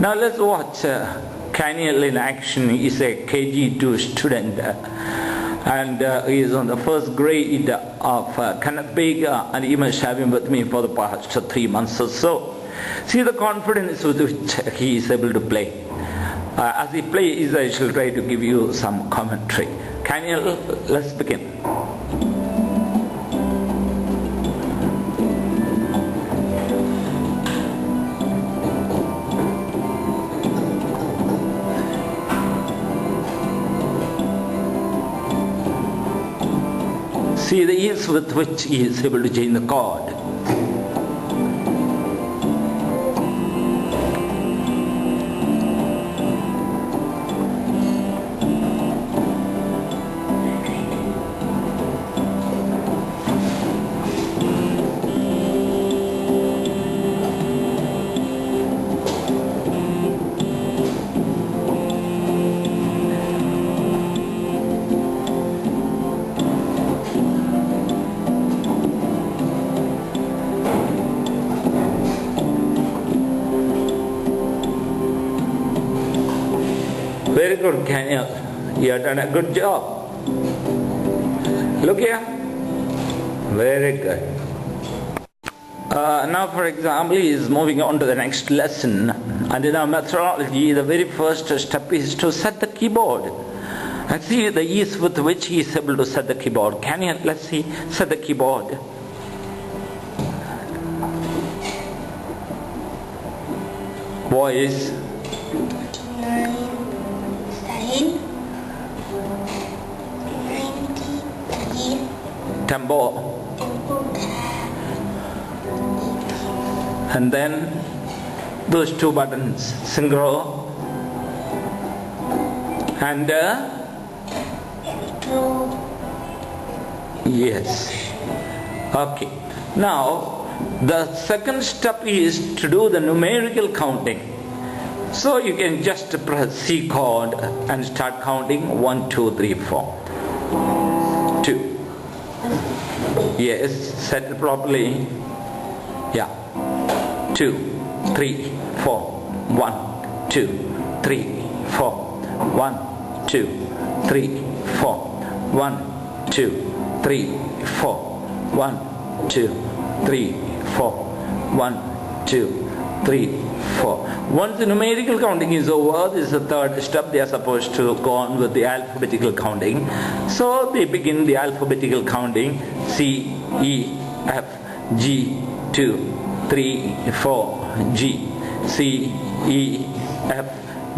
Now let's watch Kaniel in action. He's a KG2 student and he is on the first grade of Kannada, and he must have been with me for the past 3 months or so. See the confidence with which he is able to play. As he plays, I shall try to give you some commentary. Kaniel, let's begin. See the ease with which he is able to change the chord. Very good, Kaniel. You have done a good job. Look here. Very good. Now, for example, he is moving on to the next lesson. And in our methodology, the very first step is to set the keyboard. And see the ease with which he is able to set the keyboard. Kaniel, let's see, set the keyboard. Voice. Tempo. And then those two buttons, synchro and yes. Okay. Now the second step is to do the numerical counting. So you can just press C chord and start counting 1, 2, 3, 4. 2. Yes, set it properly. Yeah. 2, 3, 4. 1, 2, 3, 4. 1, 2, 3, 4. 1, 2, 3, 4. 1, 2, 3, 4. 1, 2, 3, 4. Once the numerical counting is over, this is the third step. They are supposed to go on with the alphabetical counting. So they begin the alphabetical counting. C, E, F, G, 2, 3, 4, G. C, E, F,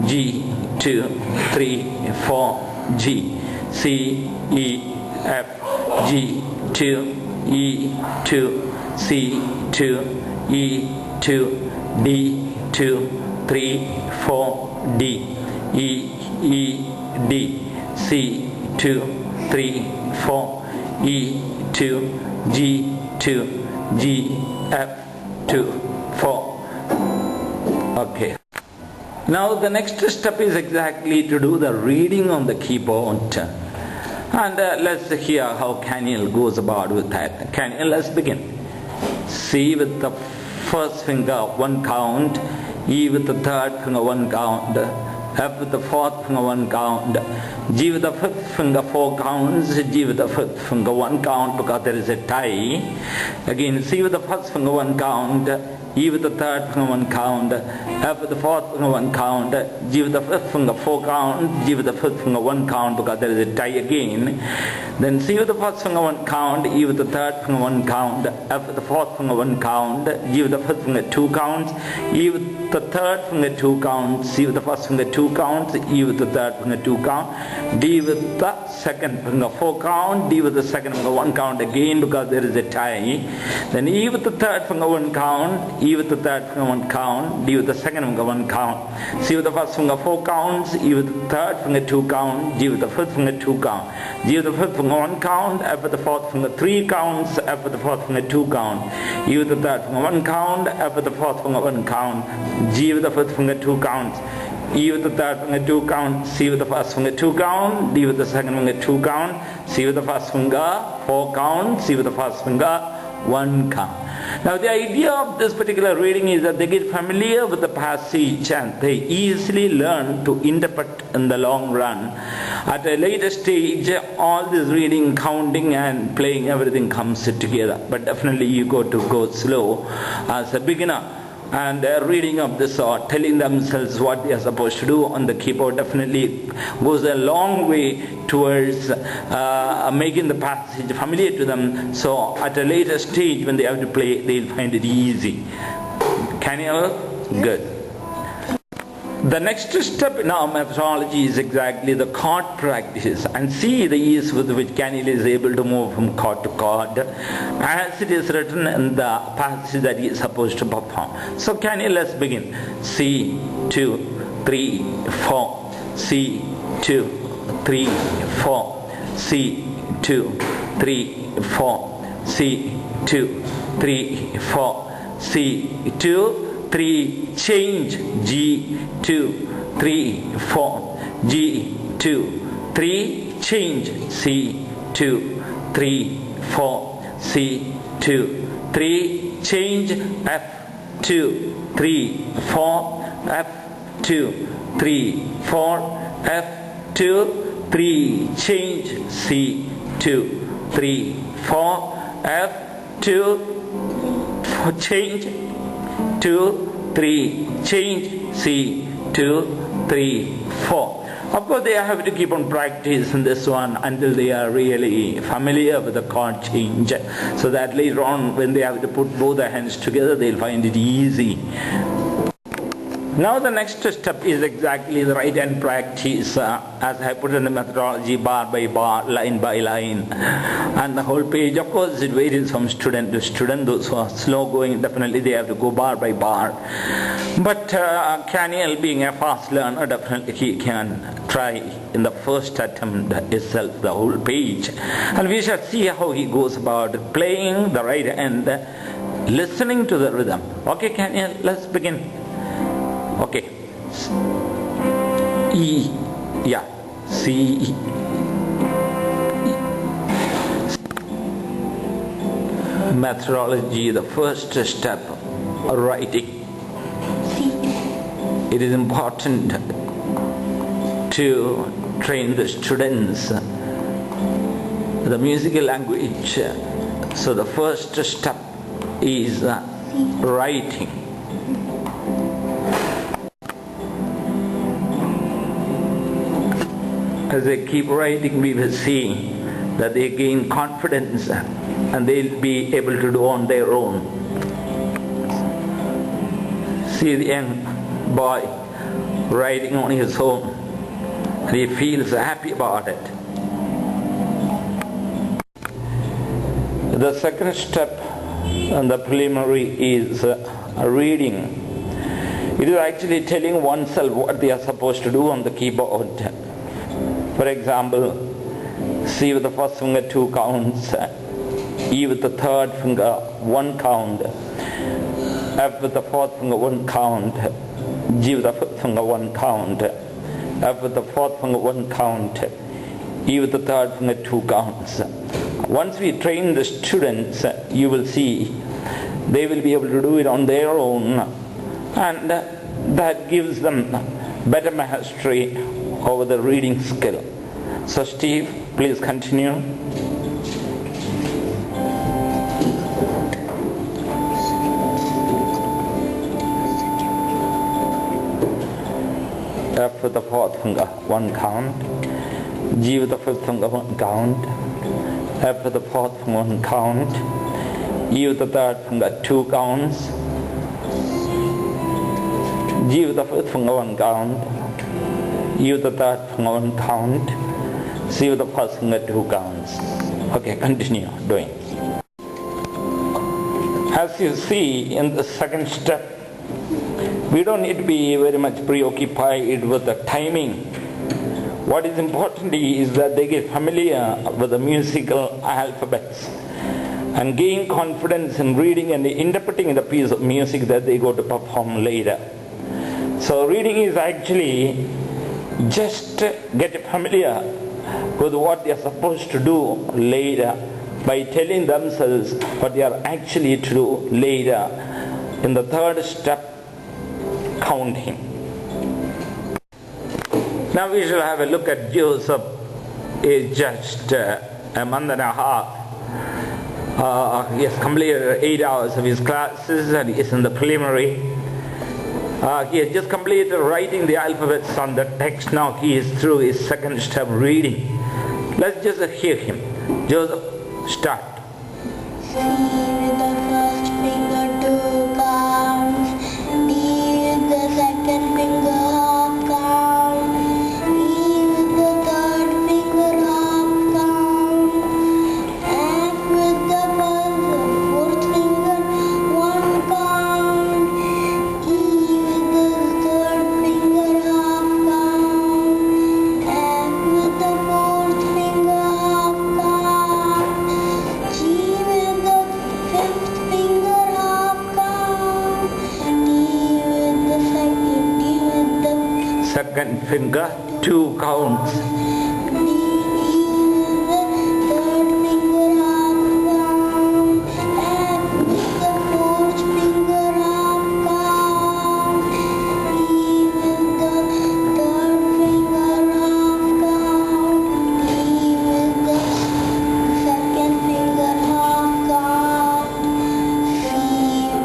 G, 2, 3, 4, G. C, E, F, G, 2, E, 2, C, 2, E, 2, D, 2, 3, 4, D, E, D, C, 2, 3, 4, E, 2, G, 2, G, F, 2, 4. Okay. Now the next step is exactly to do the reading on the keyboard. And let's hear how Kaniel goes about with that. Kaniel, let's begin. C with the first finger 1 count, E with the third finger 1 count, F with the fourth finger 1 count, G with the fifth finger 4 counts, G with the fifth finger 1 count because there is a tie. Again C with the first finger 1 count, E with the third finger 1 count, F with the fourth finger 1 count, G with the fifth finger 4 count, G with the fifth finger 1 count because there is a tie again. Then C with the first finger 1 count, E with the third finger 1 count, F with the fourth finger 1 count, G with the fifth finger 2 counts, E with the third finger 2 counts, C with the first finger 2 counts, E with the third finger 2 count, D with the second finger 4 count, D with the second finger 1 count again because there is a tie. Then E with the third finger 1 count, E with the third finger 1 count, D with the second finger 1 count, C with the first finger 4 counts, E with the third finger 2 count, G with the fifth finger 2 count, G with the fifth finger 1 count, F with the fourth finger 3 counts, F with the fourth finger 2 count, E with the third finger 1 count, F with the fourth finger 1 count, G with the fifth finger 2 counts, E with the third finger 2 count, C with the first finger 2 count, D with the second finger 2 count, C with the first finger 4 count, C with the first finger 1 count. Now the idea of this particular reading is that they get familiar with the passage and they easily learn to interpret in the long run. At a later stage, all this reading, counting and playing, everything comes together. But definitely you got to go slow as a beginner. And reading of this or telling themselves what they are supposed to do on the keyboard definitely goes a long way towards making the passage familiar to them. So at a later stage when they have to play, they'll find it easy. Can you all? Good. The next step in our methodology is exactly the chord practice, and see the ease with which Kaniel is able to move from chord to chord as it is written in the passage that he is supposed to perform. So Kaniel, let's begin. C, 2, 3, 4. C, 2, 3, 4. C, 2, 3, 4. C, 2, 3, 4. C, 2, 3, change, G, 2, 3, 4, G, 2, 3, change, C, 2, 3, 4, C, 2, 3, change, F, 2, 3, 4, F, 2, 3, 4, F, 2, 3, change, C, 2, 3, 4, F, 2, change, 2, 3, change, C, 2, 3, 4. Of course, they have to keep on practicing this one until they are really familiar with the chord change, so that later on when they have to put both their hands together, they'll find it easy. Now the next step is exactly the right hand practice, as I put in the methodology, bar by bar, line by line, and the whole page. Of course it varies from student to student. Those who are slow going, definitely they have to go bar by bar, but Kaniel, being a fast learner, definitely he can try in the first attempt itself the whole page, and we shall see how he goes about playing the right hand, listening to the rhythm. Okay Kaniel, let's begin. Okay, E, yeah, C, methodology, the first step, writing. It is important to train the students the musical language. So the first step is writing. As they keep writing, we will see that they gain confidence and they'll be able to do on their own. See the young boy writing on his own, and he feels happy about it. The second step and the preliminary is reading. It is actually telling oneself what they are supposed to do on the keyboard. For example, C with the first finger 2 counts, E with the third finger 1 count, F with the fourth finger 1 count, G with the fifth finger 1 count, F with the fourth finger 1 count, E with the third finger 2 counts. Once we train the students, you will see they will be able to do it on their own, and that gives them better mastery over the reading skill. So Steve, please continue. F with the fourth finger 1 count, G with the fifth finger 1 count, F with the fourth finger 1 count, E with the third finger 2 counts, G with the fifth finger 1 count, E with the third finger 1 count, C with the first finger 2 counts. Okay, continue doing. As you see in the second step, we don't need to be very much preoccupied with the timing. What is important is that they get familiar with the musical alphabets and gain confidence in reading and interpreting the piece of music that they go to perform later. So reading is actually just get familiar with what they are supposed to do later by telling themselves what they are actually to do later in the third step, counting. Now we shall have a look at Joseph. He is just a month and a half. He has completed 8 hours of his classes and he is in the preliminary. He has just completed writing the alphabets on the text. Now he is through his second step, reading. Let's just hear him. Joseph, start. C with the first finger 2 counts. D with the second finger half count. E with the third finger half count. F with the fourth finger 1 count. E with the third finger half count. F with the fourth finger half count. G with the fifth finger half count. D with the Second finger 2 counts. D with the third finger half count. F with the fourth finger half count. E with the third finger half count. D with the second finger half count. C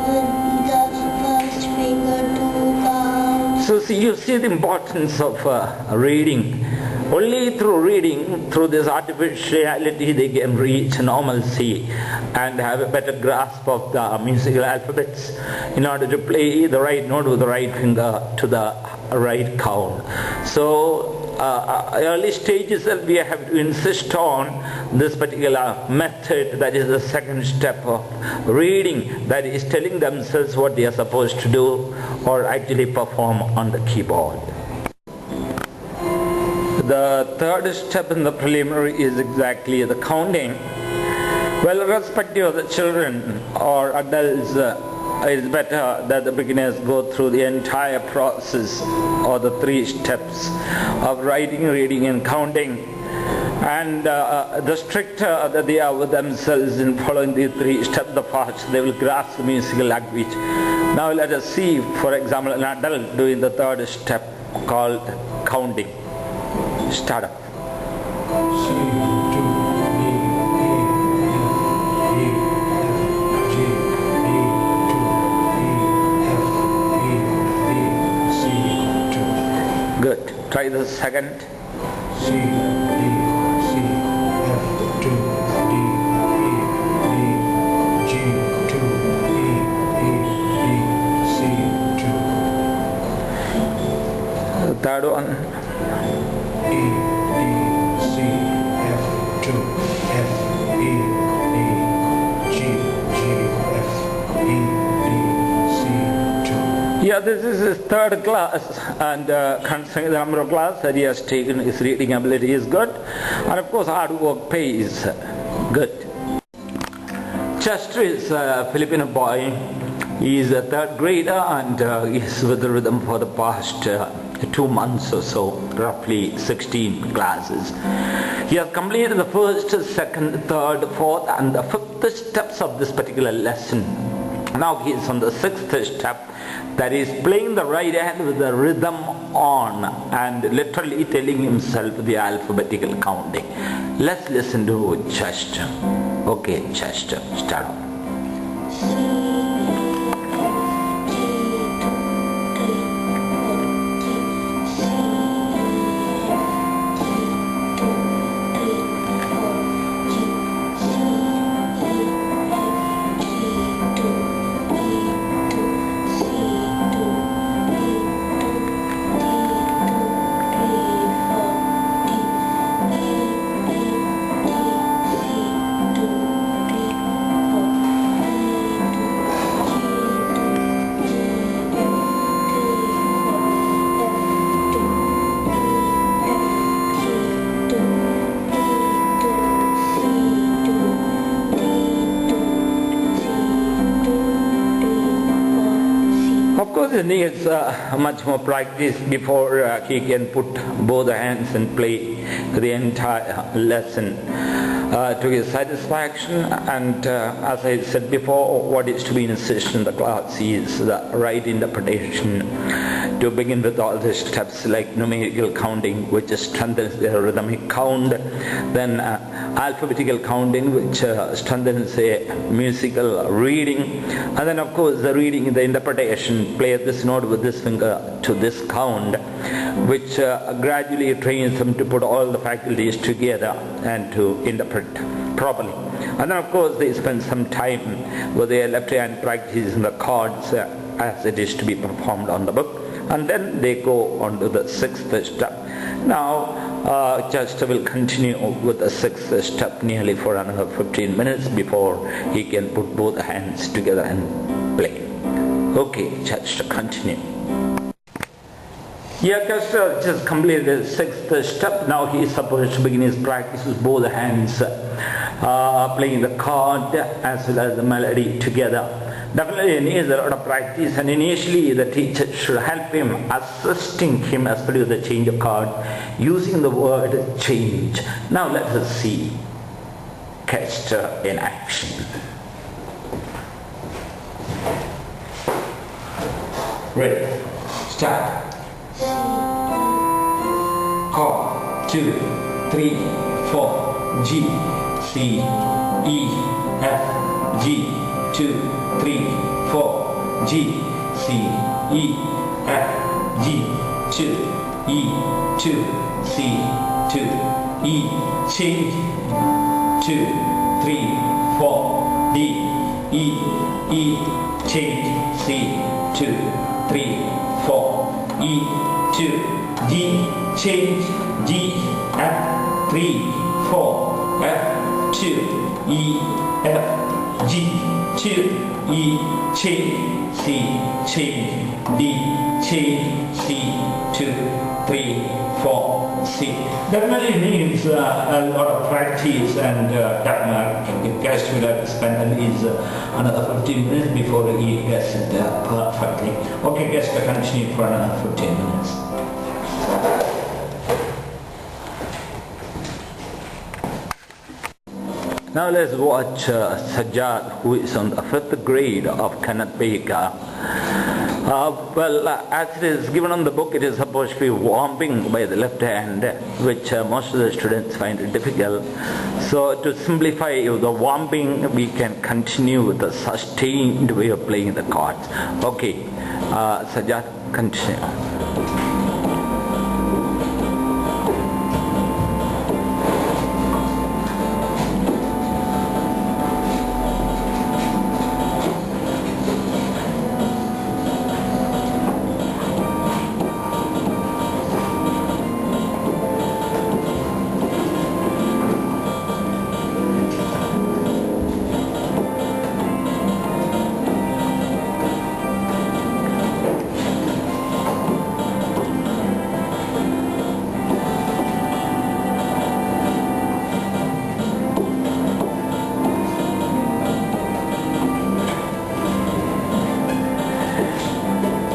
with the first finger 2 count. So you see the importance of reading. Only through reading, through this artificiality, they can reach normalcy and have a better grasp of the musical alphabets in order to play the right note with the right finger to the right count. So early stages that we have to insist on this particular method, that is the second step of reading, that is telling themselves what they are supposed to do or actually perform on the keyboard. The third step in the preliminary is exactly the counting. Well, irrespective of the children or adults, it's better that the beginners go through the entire process or the 3 steps of writing, reading and counting. And the stricter that they are with themselves in following the 3 steps, the faster they will grasp the musical language. Now let us see, for example, an adult doing the third step called counting. Start up. Good. Try the second. C, D, C, F, 2, D, E, G, 2, E, D, C, 2. The third one. E, D, C, F, 2, F, E, D, G, F, E, D, C, 2. Yeah, this is his third class, and considering the number of classes that he has taken, his reading ability is good, and of course hard work pays. Good. Chester is a Filipino boy. He is a 3rd grader and he is with the rhythm for the past 2 months or so, roughly 16 classes. He has completed the 1st, 2nd, 3rd, 4th and the 5th steps of this particular lesson. Now he is on the 6th step, that is playing the right hand with the rhythm on and literally telling himself the alphabetical counting. Let's listen to Chester. Okay, Chester, start off. He needs much more practice before he can put both hands and play the entire lesson. to his satisfaction, and as I said before, what is to be insisted in the class is the right interpretation, to begin with all the steps like numerical counting, which strengthens the rhythmic count, then alphabetical counting, which strengthens a musical reading, and then of course the reading, the interpretation, play this note with this finger to this count, which gradually trains them to put all the faculties together and to interpret properly. And then of course they spend some time with their left hand practicing the chords as it is to be performed on the book, and then they go on to the sixth step. Now just will continue with the sixth step nearly for another 15 minutes before he can put both hands together and play. Okay, just continue. Yakasta just completed the sixth step. Now he is supposed to begin his practice with both hands playing the chord as well as the melody together. Definitely he needs a lot of practice, and initially the teacher should help him, assisting him especially with the change of chord, using the word change. Now let us see Kester in action. Ready, start. Chord 2, 3, 4, G, C, E, F, G, 2, 3, 4, G, C, E, F, G, 2, E, 2, C, 2, E, change, 2, 3, 4, D, E, change, C, 2, 3, 4, E, 2, G, change, G, F, 3, 4, F, 2, E, F, G, 2, E, change, C, change, D, change, C, 2, 3, 4, C. Definitely needs a lot of practice, and the guest will have to spend at least another 15 minutes before he gets it perfectly. Okay, guest, continue for another 15 minutes. Now let's watch Sajjad, who is on the 5th grade of Kannada. As it is given on the book, it is supposed to be warming by the left hand, which most of the students find it difficult. So to simplify the warming, we can continue with the sustained way of playing the chords. Okay, Sajjad, continue.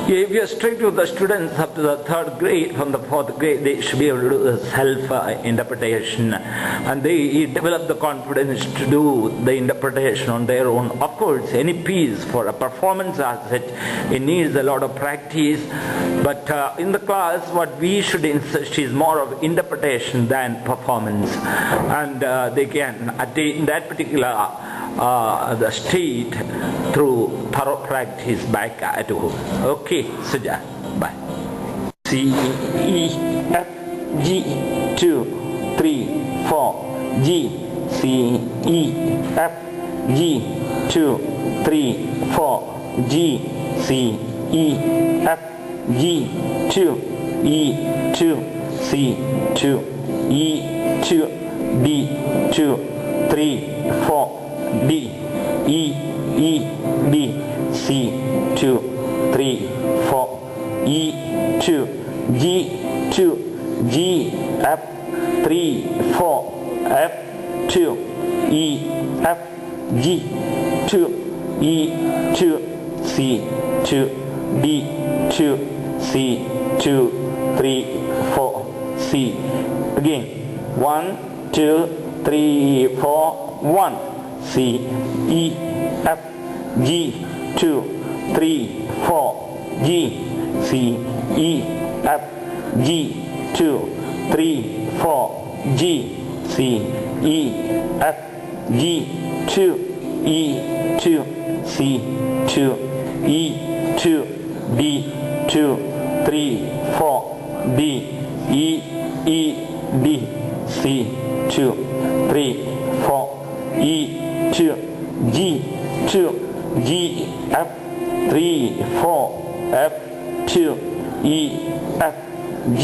If you are strict with the students up to the 3rd grade, from the 4th grade they should be able to do the self-interpretation, and they develop the confidence to do the interpretation on their own. Of course, any piece for a performance as such, it needs a lot of practice, but in the class what we should insist is more of interpretation than performance, and they can attain that particular the state through thorough practice back at home. Okay, Sajjad, bye. C, E, F, G, 2, 3, 4, G, C, E, F, G, 2, 3, 4, G, C, E, F, G, 2, E, 2, C, 2, E, 2, D, 2, 3, 4, D, E, D, C, 2, 3, 4, E, 2, G, 2, G, F, 3, 4, F, 2, E, F, G, 2, E, 2, C, 2, D, 2, C, 2, 3, 4, C. Again, 1, 2, 3, 4, 1. C, E, F, G, 2, 3, 4, G, C, E, F, G, 2, 3, 4, G, C, E, F, G, 2, E, 2, C, 2, E, 2, D, 2, 3, 4, D, E, D, C, 2, 3, 4, E, 2, G, 2, G, F, 3, 4, F, 2, E, F, G,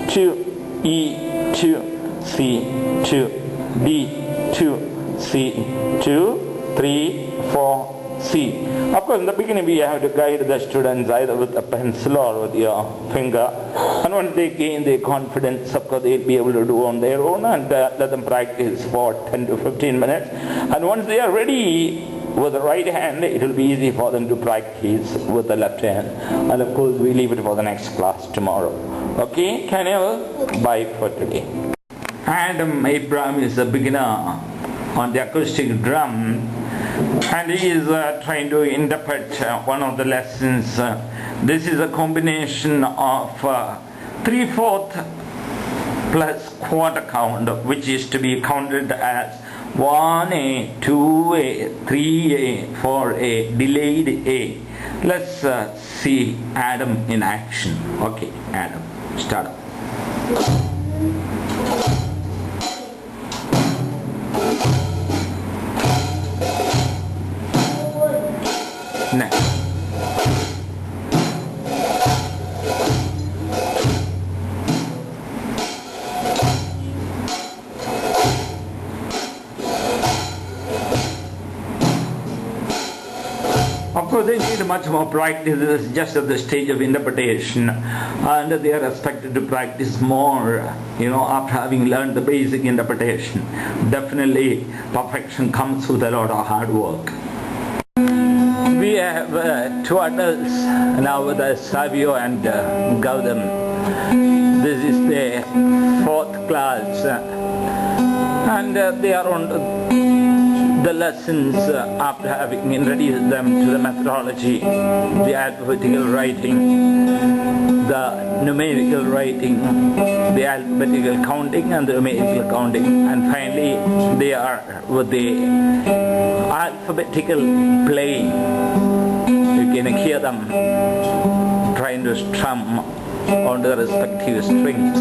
2, E, 2, C, 2, D, 2, C, 2, 3, 4, C. Of course, in the beginning we have to guide the students either with a pencil or with your finger. And once they gain their confidence, of course, they'll be able to do on their own, and let them practice for 10 to 15 minutes. And once they are ready with the right hand, it will be easy for them to practice with the left hand. And of course, we leave it for the next class tomorrow. Okay, can you? Bye for today. Adam Abraham is a beginner on the acoustic drum, and he is trying to interpret one of the lessons. This is a combination of 3/4 plus quarter count, which is to be counted as 1A, 2A, 3A, 4A, delayed A. Let's see Adam in action. Okay, Adam, start. Next. Of course, they need much more practice. This is just at the stage of interpretation, and they are expected to practice more, after having learned the basic interpretation. Definitely, perfection comes with a lot of hard work. We have two adults now with us, Savio and Gautam. This is the 4th class, and they are on the lessons after having introduced them to the methodology, the alphabetical writing, the numerical writing, the alphabetical counting and the numerical counting, and finally they are with the alphabetical playing. You can hear them trying to strum on the respective strings.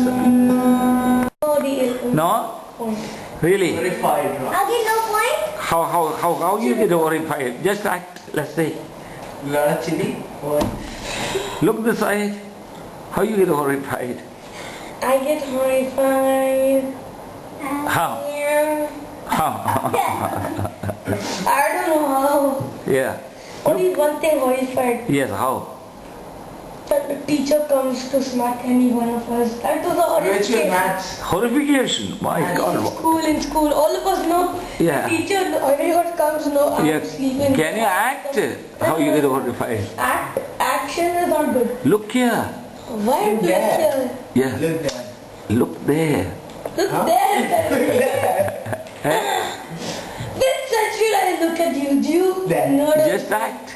No? Really? Again, no point? How you get horrified? Just act, let's say. Look this side. How you get horrified? I get horrified. How? How? I don't know how. Yeah. Only one thing horrified. Yes, how? That the teacher comes to smack any one of us. That was the horrification. Horrification? My God. In school, all of us know. Yeah. The teacher, everyone comes, no, I'm Yes. sleeping. Can you act? How you get horrified? Action is not good. Look here. Why look here? Yeah. Look there. Look there. This century I look at you. Do you know that? Just act.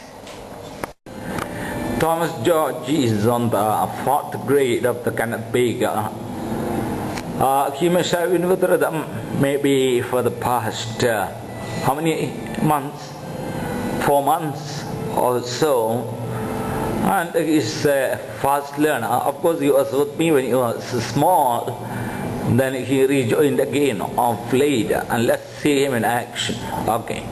Thomas George is on the 4th grade of the Kenneth Baker. He must have been with them maybe for the past how many months? 4 months or so. And he's a fast learner. Of course, he was with me when he was small. Then he rejoined again of late. And let's see him in action. Okay.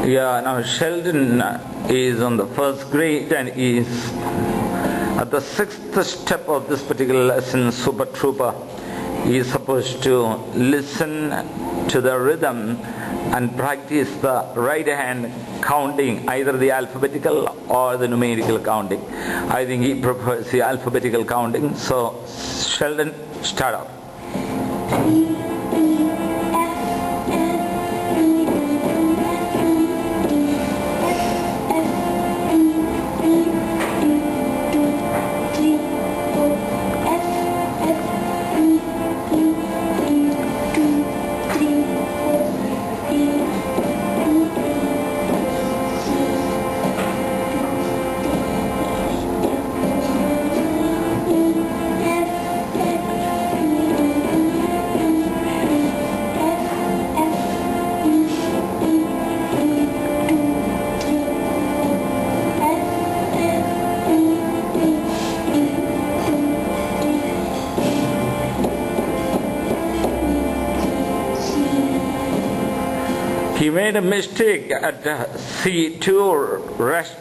Yeah, now Sheldon is on the 1st grade and is At the sixth step of this particular lesson, Super Trooper is supposed to listen to the rhythm and practice the right hand counting, either the alphabetical or the numerical counting. I think he prefers the alphabetical counting. So Sheldon, start off. He made a mistake at C2, rest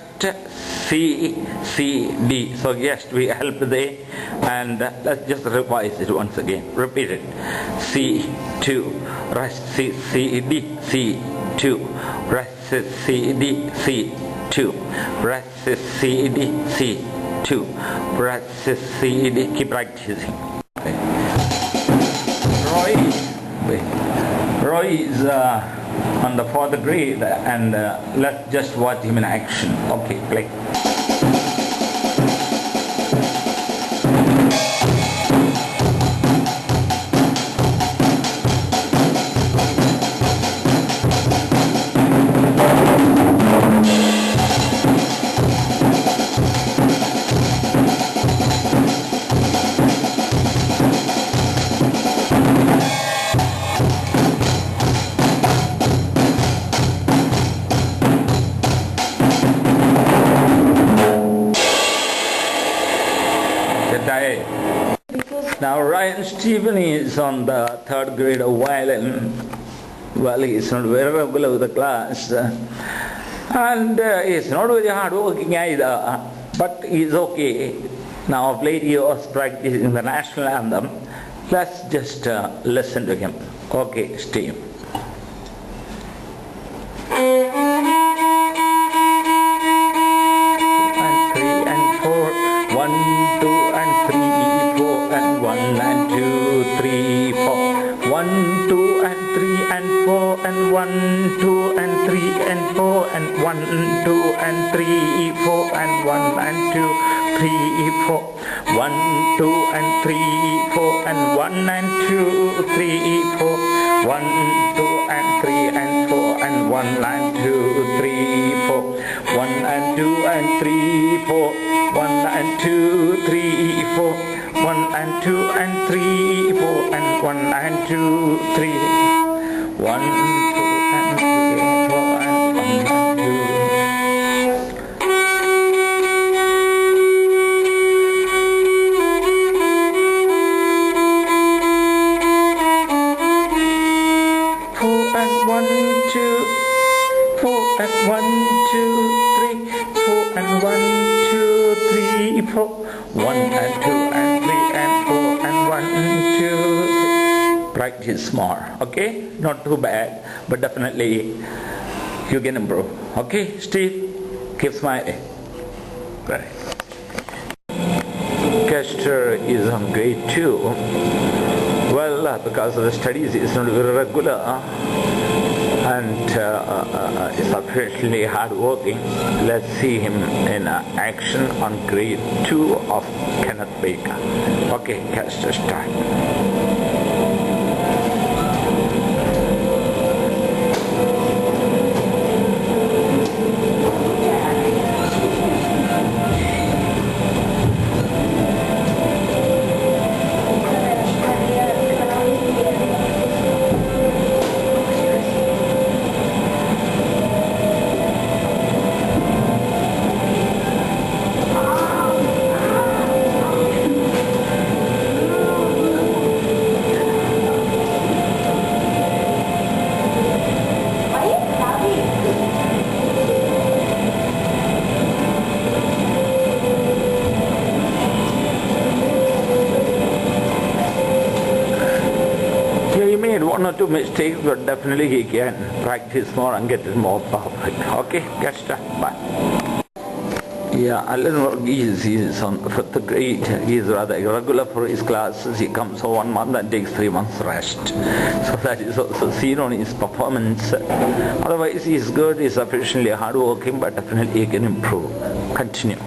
C, C, D. So yes, we help there, and let's just revise it once again. Repeat it. C2, rest C, C, D, C2, rest C, D, C2, rest C, D, C2, rest C, D. Keep practicing. Roy is on the 4th grade, and let's just watch him in action. Okay, play. Now Ryan Stephen is on the 3rd grade of violin. Well, he is not very regular with the class, and he is not very hard working either, but he is okay. Now of late he was practicing the national anthem. Let's just listen to him. Okay, Steve. Practice more, okay? Not too bad, but definitely you can improve. Okay, Steve, keep smiling. Right. Kester is on grade 2. Well, because of the studies, it's not very regular, and is apparently hard working. Let's see him in action on grade 2 of Kenneth Baker. Okay, Kester, start. or two mistakes, but definitely he can practice more and get it more perfect. Okay, get started. Bye. Yeah, Alan Varghese is on 5th grade. He is rather irregular for his classes. He comes for 1 month and takes 3 months rest. So that is also seen on his performance. Otherwise, he is good. He is sufficiently hardworking, but definitely he can improve. Continue.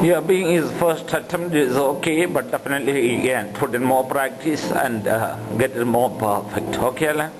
Yeah, being his first attempt is okay, but definitely he can put in more practice and get it more perfect. Okay, Alan?